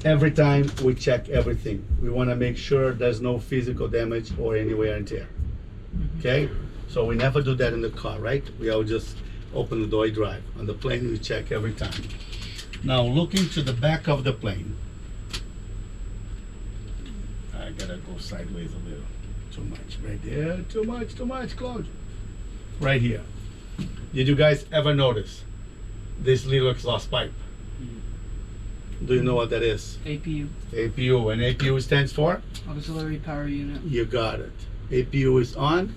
Every time we check everything. We want to make sure there's no physical damage or any wear and tear. Okay? So we never do that in the car, right? We all just open the door and drive. On the plane, we check every time. Now, looking to the back of the plane. I gotta go sideways a little. Too much right there. Too much, Claude. Right here. Did you guys ever notice this little exhaust pipe? Do you know what that is? APU. APU. And APU stands for? Auxiliary Power Unit. You got it. APU is on,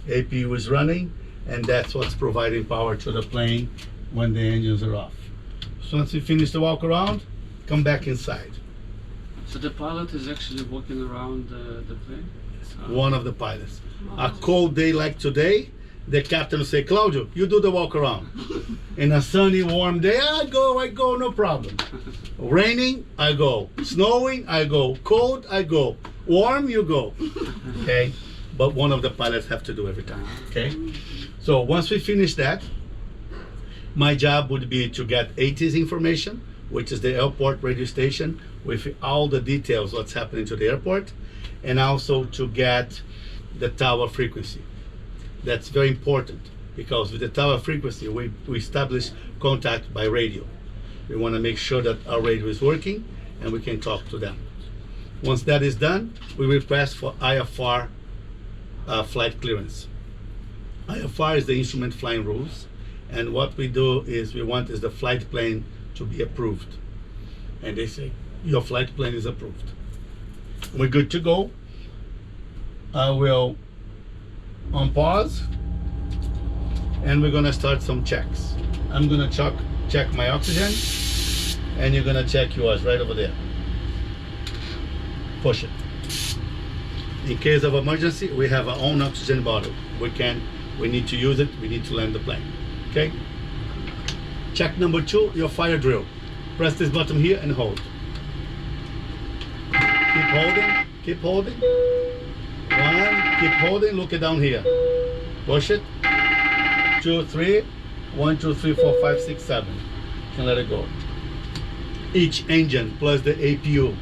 APU is running, and that's what's providing power to the plane when the engines are off. So once you finish the walk around, come back inside. So the pilot is actually walking around the plane? One of the pilots. A cold day like today, the captain will say, Claudio, you do the walk around. In a sunny, warm day, I go, no problem. Raining, I go. Snowing, I go. Cold, I go. Warm, you go. Okay? But one of the pilots have to do every time. Okay? So once we finish that, my job would be to get AT's information, which is the airport radio station, with all the details what's happening to the airport, and also to get the tower frequency. That's very important because with the tower frequency, we establish contact by radio. We want to make sure that our radio is working and we can talk to them. Once that is done, we request for IFR flight clearance. IFR is the instrument flying rules, and what we do is we want is the flight plane to be approved. And they say, your flight plane is approved. We're good to go. I will on pause, and we're gonna start some checks. I'm gonna check my oxygen, and you're gonna check yours right over there. Push it. In case of emergency, we have our own oxygen bottle. We need to use it, we need to land the plane. Okay? Check number 2, your fire drill. Press this button here and hold. Keep holding. 1, keep holding, look it down here. Push it. 2, 3. 1, 2, 3, 4, 5, 6, 7. And let it go. Each engine plus the APU,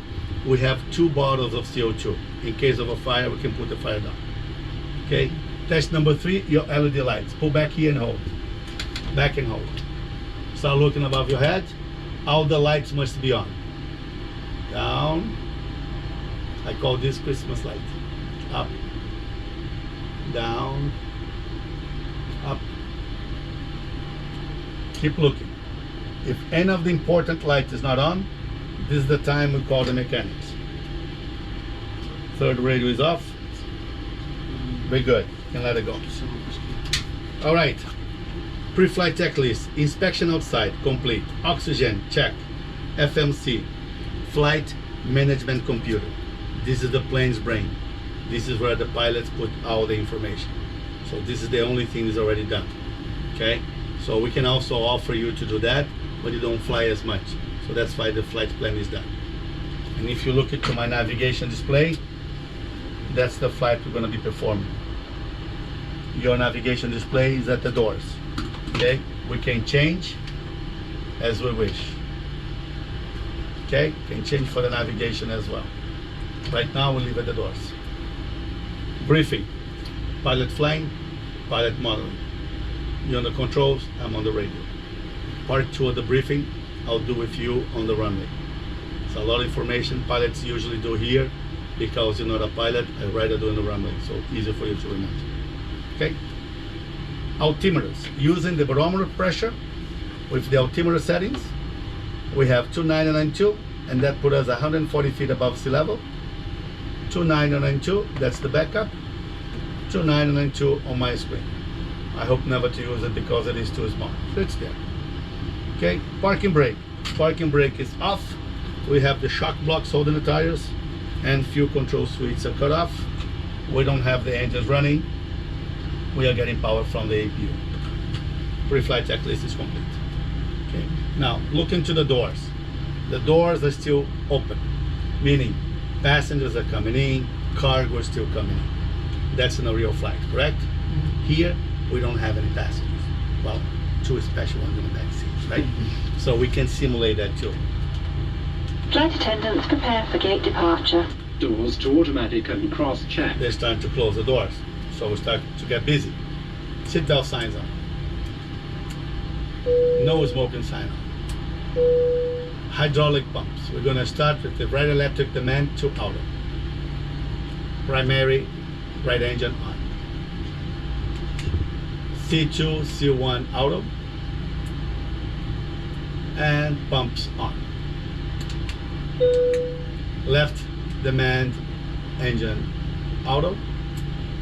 we have 2 bottles of CO2. In case of a fire, we can put the fire down. Okay? Test number 3, your LED lights. Pull back here and hold. Back and hold. Start looking above your head. All the lights must be on. Down. I call this Christmas light. Up. Down. Up. Keep looking. If any of the important light is not on, this is the time we call the mechanics. Third radio is off. Very good. You can let it go. All right. Pre-flight checklist. Inspection outside, complete. Oxygen, check. FMC, flight management computer. This is the plane's brain. This is where the pilots put all the information. So this is the only thing that's already done. Okay? So we can also offer you to do that, but you don't fly as much. So that's why the flight plan is done. And if you look into my navigation display, that's the flight we're going to be performing. Your navigation display is at the doors. Okay? We can change as we wish. Okay? Can change for the navigation as well. Right now we leave at the doors. Briefing. Pilot flying, pilot modeling. You're on the controls, I'm on the radio. Part 2 of the briefing, I'll do with you on the runway. It's a lot of information pilots usually do here because you're not a pilot. I'd rather do in the runway, so easier for you to remember. Okay? Altimeters. Using the barometer pressure with the altimeter settings, we have 2992, and that put us 140 feet above sea level. 2992, that's the backup. 2992 on my screen. I hope never to use it because it is too small. So it's there. Okay, parking brake. Parking brake is off. We have the shock blocks holding the tires, and fuel control switches are cut off. We don't have the engines running. We are getting power from the APU. Pre-flight checklist is complete. Okay. Now look into the doors. The doors are still open, meaning passengers are coming in, cargo is still coming in. That's in a real flight, correct? Mm-hmm. Here we don't have any passengers. Well, 2 special ones in the back seats, right? Mm-hmm. So we can simulate that too. Flight attendants prepare for gate departure. Doors to automatic and cross-check. They start to close the doors. So we start to get busy. Seatbelt signs on. No smoking sign on. Hydraulic pumps. We're going to start with the right electric demand to auto. Primary right engine on. C2, C1 auto. And pumps on. Left demand engine auto.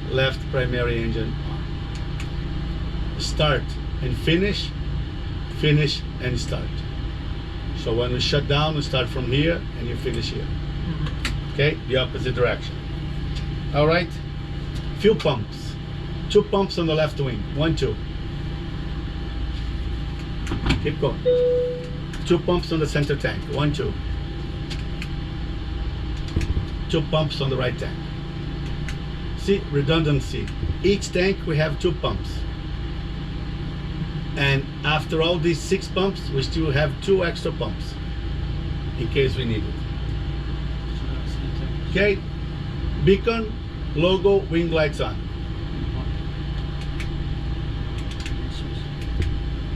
Left primary engine on. Start and finish. Finish and start. So when we shut down, we start from here and you finish here. Okay, the opposite direction. All right, fuel pumps. 2 pumps on the left wing. 1, 2. Keep going. 2 pumps on the center tank. 1, 2. 2 pumps on the right tank. See, redundancy. Each tank we have 2 pumps. And after all these 6 pumps, we still have 2 extra pumps in case we need it. Okay, beacon, logo, wing lights on.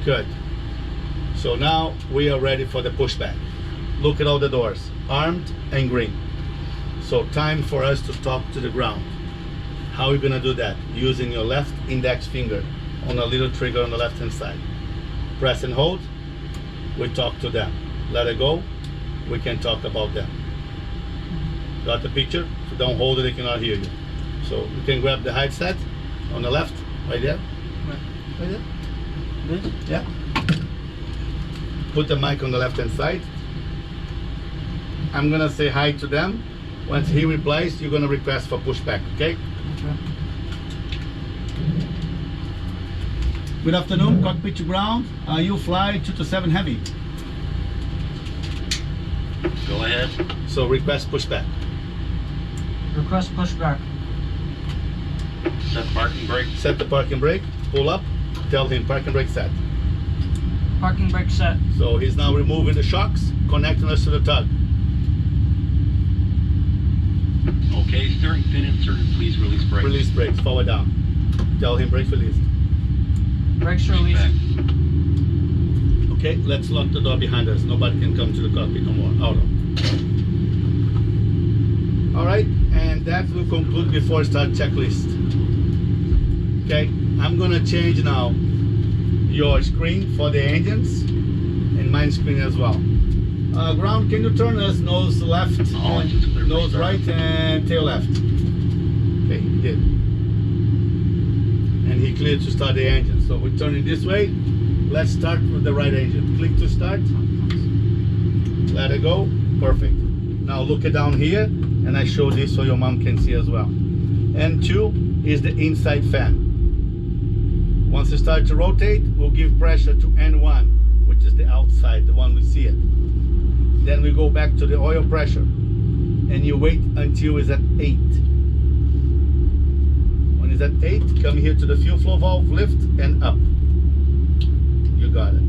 Good. So now we are ready for the pushback. Look at all the doors, armed and green. So time for us to talk to the ground. How are we gonna do that? Using your left index finger on a little trigger on the left hand side. Press and hold, we talk to them. Let it go, we can talk about them. Got the picture? So don't hold it, they cannot hear you. So you can grab the headset on the left, right there. Right there? This? Yeah. Put the mic on the left hand side. I'm gonna say hi to them. Once he replies, you're gonna request for pushback, okay? Good afternoon, cockpit to ground. Ufly 227 heavy. Go ahead. So request pushback. Request pushback. Set parking brake. Set the parking brake, pull up, tell him parking brake set. Parking brake set. So he's now removing the shocks, connecting us to the tug. Okay, steering pin inserted. Please release brakes. Release brakes, forward down. Tell him brakes released. Brakes released. Okay, let's lock the door behind us. Nobody can come to the cockpit no more. Auto. All right, and that will conclude before start checklist. Okay, I'm gonna change now your screen for the engines and mine screen as well. Ground, can you turn us nose left, All engines clear. nose right, and tail left? Okay, he did. And he cleared to start the engine. So we turn it this way. Let's start with the right engine. Click to start. Let it go. Perfect. Now look it down here, and I show this so your mom can see as well. N2 is the inside fan. Once it starts to rotate, we'll give pressure to N1, which is the outside, the one we see it. Then we go back to the oil pressure, and you wait until it's at 8. When it's at 8, come here to the fuel flow valve, lift and up. You got it.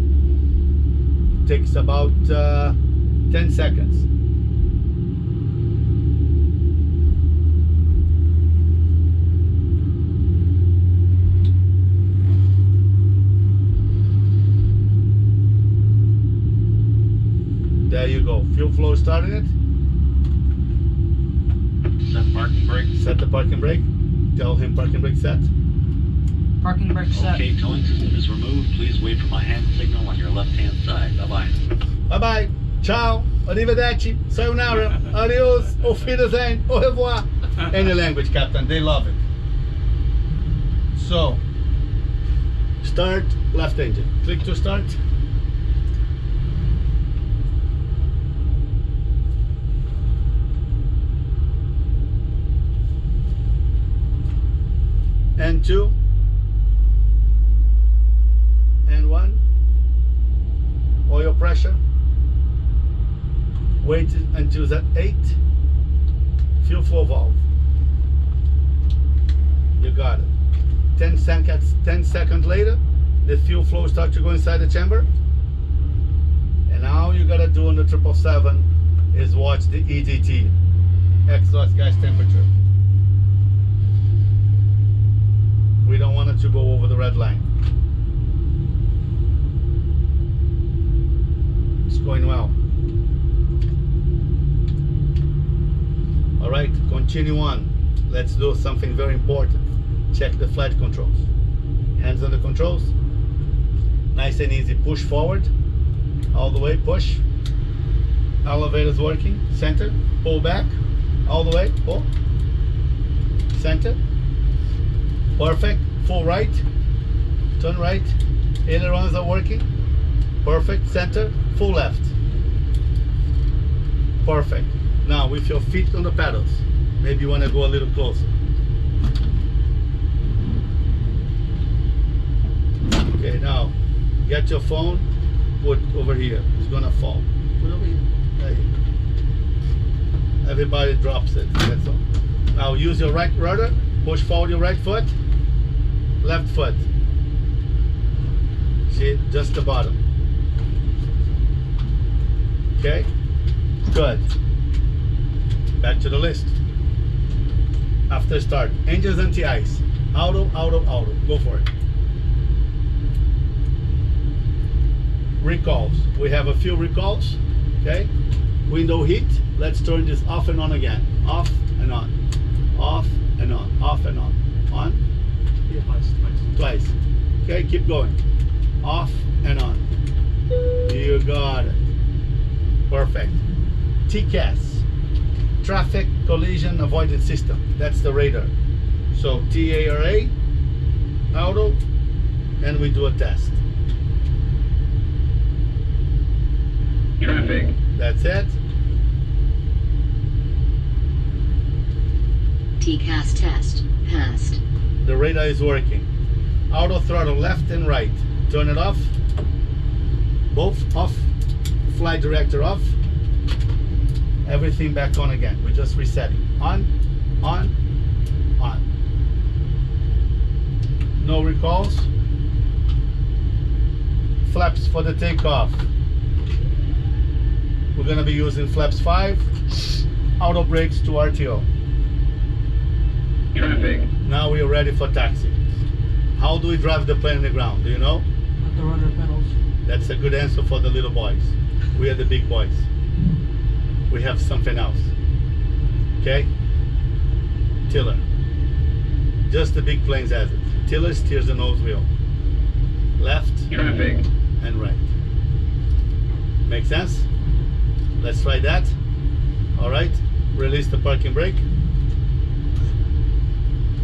Takes about 10 seconds. There you go. Fuel flow started it. Set parking brake. Set the parking brake. Tell him parking brake set. Parking brake set. Okay, towing system is removed. Please wait for my hand signal on your left-hand side. Bye-bye. Bye-bye. Ciao. Arrivederci. Sayonara. Adios. Auf Wiedersehen. Au revoir. Any language, Captain. They love it. So, start left engine. Click to start. N2. N1. Oil pressure. Wait until it's at 8. Fuel flow valve. You got it. 10 seconds later, the fuel flow starts to go inside the chamber. And now you gotta do on the 777 is watch the EDT, exhaust gas temperature. We don't want it to go over the red line. It's going well. All right, continue on. Let's do something very important. Check the flight controls. Hands on the controls. Nice and easy. Push forward. All the way, push. Elevator's working. Center. Pull back. All the way. Pull. Center. Perfect. Full right. Turn right. Ailerons are working. Perfect. Center. Full left. Perfect. Now with your feet on the pedals. Maybe you want to go a little closer. Okay, now get your phone, put over here. It's gonna fall. Put over here. There you go. Everybody drops it. That's all. Now use your right rudder. Push forward your right foot. Left foot. See, just the bottom. Okay. Good. Back to the list. After start, engines anti-ice. Auto, auto, auto. Go for it. Recalls. We have a few recalls. Okay. Window heat. Let's turn this off and on again. Off and on. Off and on. Off and on. On. Yeah, twice. Okay, keep going. Off and on. You got it. Perfect. TCAS. Traffic Collision Avoidance System. That's the radar. So TARA, auto, and we do a test. Traffic. That's it. TCAS test passed. The radar is working. Auto throttle left and right. Turn it off. Both off. Flight director off. Everything back on again. We're just resetting. On, on, on. No recalls. Flaps for the takeoff. We're going to be using flaps 5. Auto brakes to RTO. Traffic. Now we are ready for taxi. How do we drive the plane on the ground? Do you know? With the rudder pedals. That's a good answer for the little boys. We are the big boys. We have something else. Okay? Tiller. Just the big planes has it. Tiller steers the nose wheel. Left Traffic. and right. Make sense? Let's try that. All right. Release the parking brake.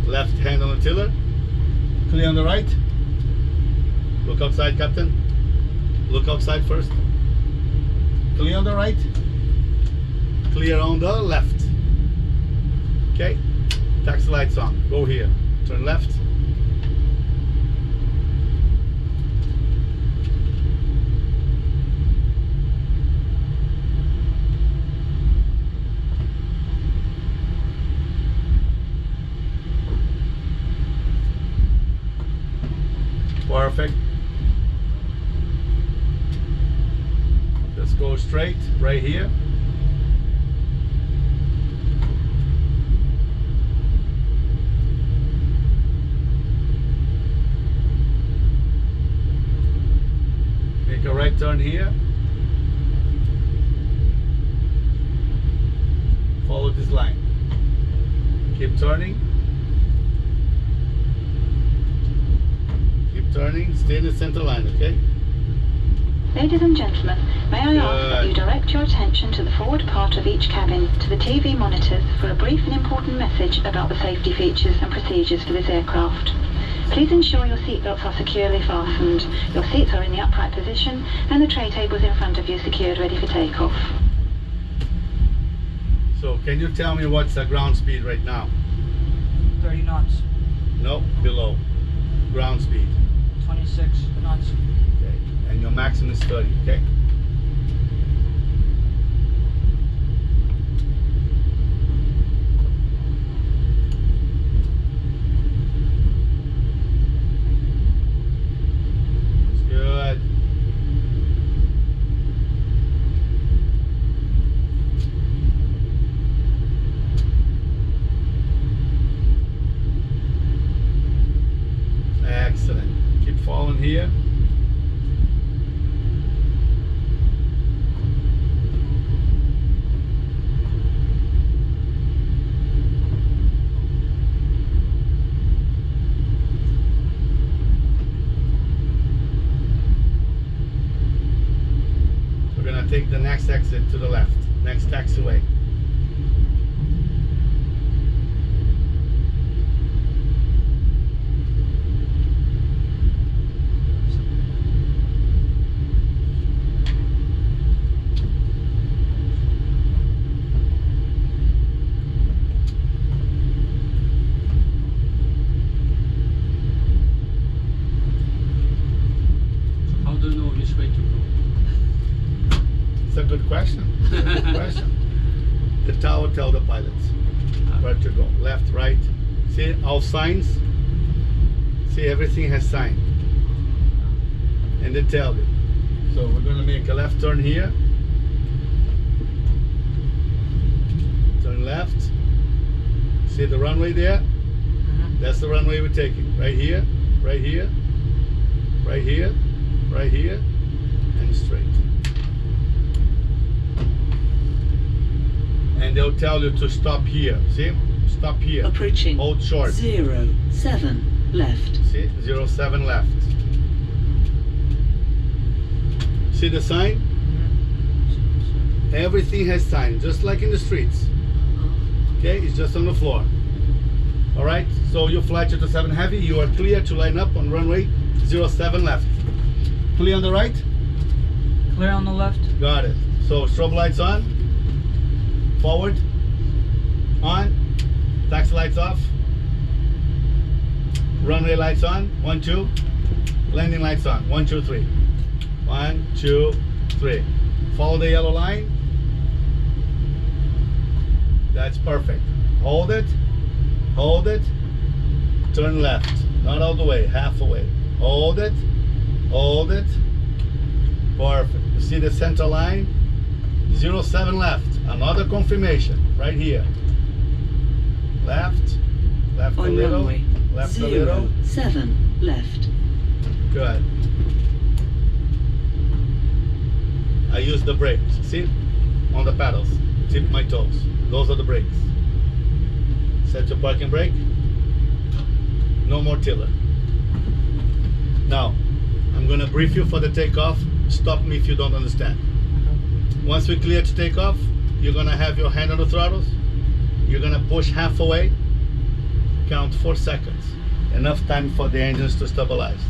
Left hand on the tiller. Clear on the right. Look outside, Captain. Look outside first. Clear on the right. Clear on the left. Okay. Taxi lights on. Go here. Turn left. Perfect. Just go straight right here. Make a right turn here. Follow this line. Keep turning. Turning, stay in the center line, okay? Ladies and gentlemen, may I ask that you Good. direct your attention to the forward part of each cabin, to the TV monitors, for a brief and important message about the safety features and procedures for this aircraft. Please ensure your seatbelts are securely fastened, your seats are in the upright position, and the tray tables in front of you secured ready for takeoff. So, can you tell me what's the ground speed right now? 30 knots. No, below. Ground speed. 26 knots. Okay. And your maximum is 30, okay? That's good. take the next exit to the left, next taxiway. How do you know which way to go? It's a good question. Good question. The tower tell the pilots where to go. Left, right. See all signs? See, everything has sign. And they tell you. So we're gonna make a left turn here. Turn left. See the runway there? That's the runway we're taking. Right here, right here, right here, right here, and straight. And they'll tell you to stop here. See? Stop here. Approaching. Hold short. 07 left. See? 07 left. See the sign? Everything has sign, just like in the streets. Okay? It's just on the floor. Alright? So you fly 227 heavy, you are clear to line up on runway 07 left. Clear on the right? Clear on the left. Got it. So strobe lights on. Forward. On. Taxi lights off. Runway lights on. 1, 2. Landing lights on. 1, 2, 3. 1, 2, 3. Follow the yellow line. That's perfect. Hold it. Hold it. Turn left. Not all the way. Half away. Hold it. Hold it. Perfect. You see the center line? 07 left. Another confirmation. Right here. Left. Left a On little. runway. Left a little. 07 left. Good. I use the brakes. See? On the pedals. Tip my toes. Those are the brakes. Set your parking brake. No more tiller. Now, I'm gonna brief you for the takeoff. Stop me if you don't understand. Once we clear to take off, you're gonna have your hand on the throttles. You're gonna push half away. Count 4 seconds. Enough time for the engines to stabilize.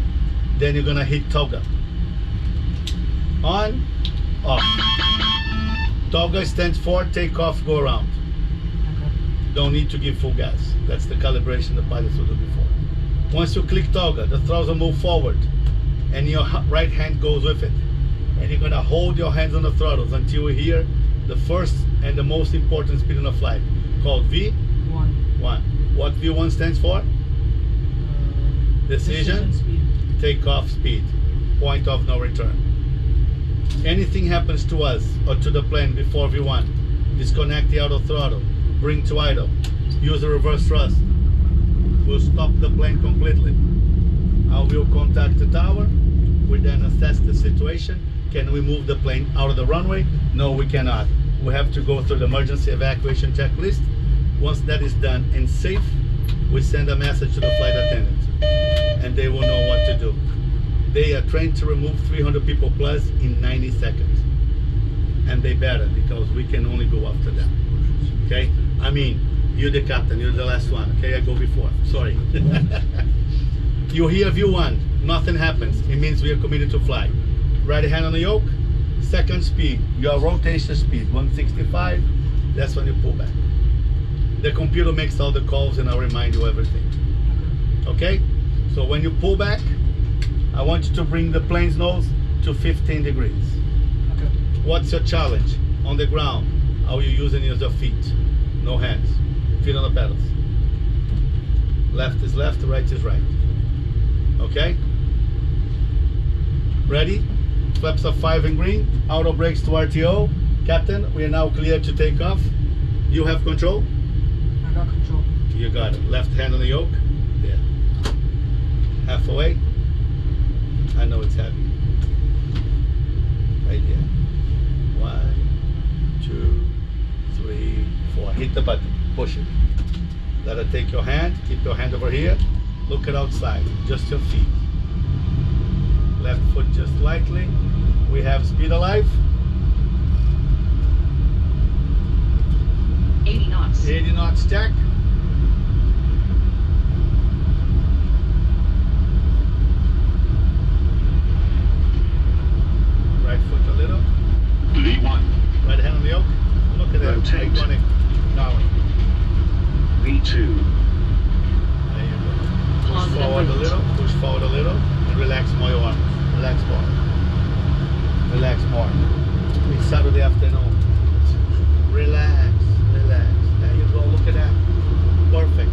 Then you're gonna hit toggle. On, off. Toggle stands for take off, go around. Don't need to give full gas. That's the calibration the pilots will do before. Once you click toggle, the throttle will move forward and your right hand goes with it. And you're gonna hold your hands on the throttles until you hear the first and the most important speed in the flight, called V1. 1. What V1 stands for? Decision, speed. takeoff speed, point of no return. Anything happens to us or to the plane before V1, disconnect the auto throttle, bring to idle, use the reverse thrust, we'll stop the plane completely. I will contact the tower, we then assess the situation. Can we move the plane out of the runway? No, we cannot. We have to go through the emergency evacuation checklist. Once that is done and safe, we send a message to the flight attendant and they will know what to do. They are trained to remove 300 people plus in 90 seconds. And they better, because we can only go after them. Okay? I mean, you're the captain, you're the last one. Okay, I go before. Sorry. You hear V1, nothing happens. It means we are committed to fly. Right hand on the yoke, second speed, your rotation speed, 165. That's when you pull back. The computer makes all the calls and I'll remind you everything. Okay? So when you pull back, I want you to bring the plane's nose to 15 degrees. Okay. What's your challenge? On the ground, how you using your feet? No hands. Feet on the pedals. Left is left, right is right. Okay? Ready? Flaps of 5 in green. Auto brakes to RTO. Captain, we are now clear to take off. You have control? I got control. You got it. Left hand on the yoke. Yeah. Half away. I know it's heavy. Right there. 1, 2, 3, 4. Hit the button. Push it. Let her take your hand. Keep your hand over here. Look at outside. Just your feet. Left foot just lightly. We have speed alive. 80 knots check. Right foot a little. V1, Right hand on the yoke. Look at that. Rotate. Iconic. Now, V2, there you go. Push Positive forward a weight. little. Push forward a little. And relax more your arms. Relax more. Relax more. It's Saturday afternoon. Relax. Relax. There you go. Look at that. Perfect.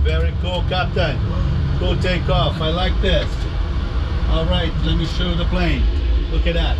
Very cool, Captain. Cool takeoff. I like this. All right, let me show you the plane. Look at that.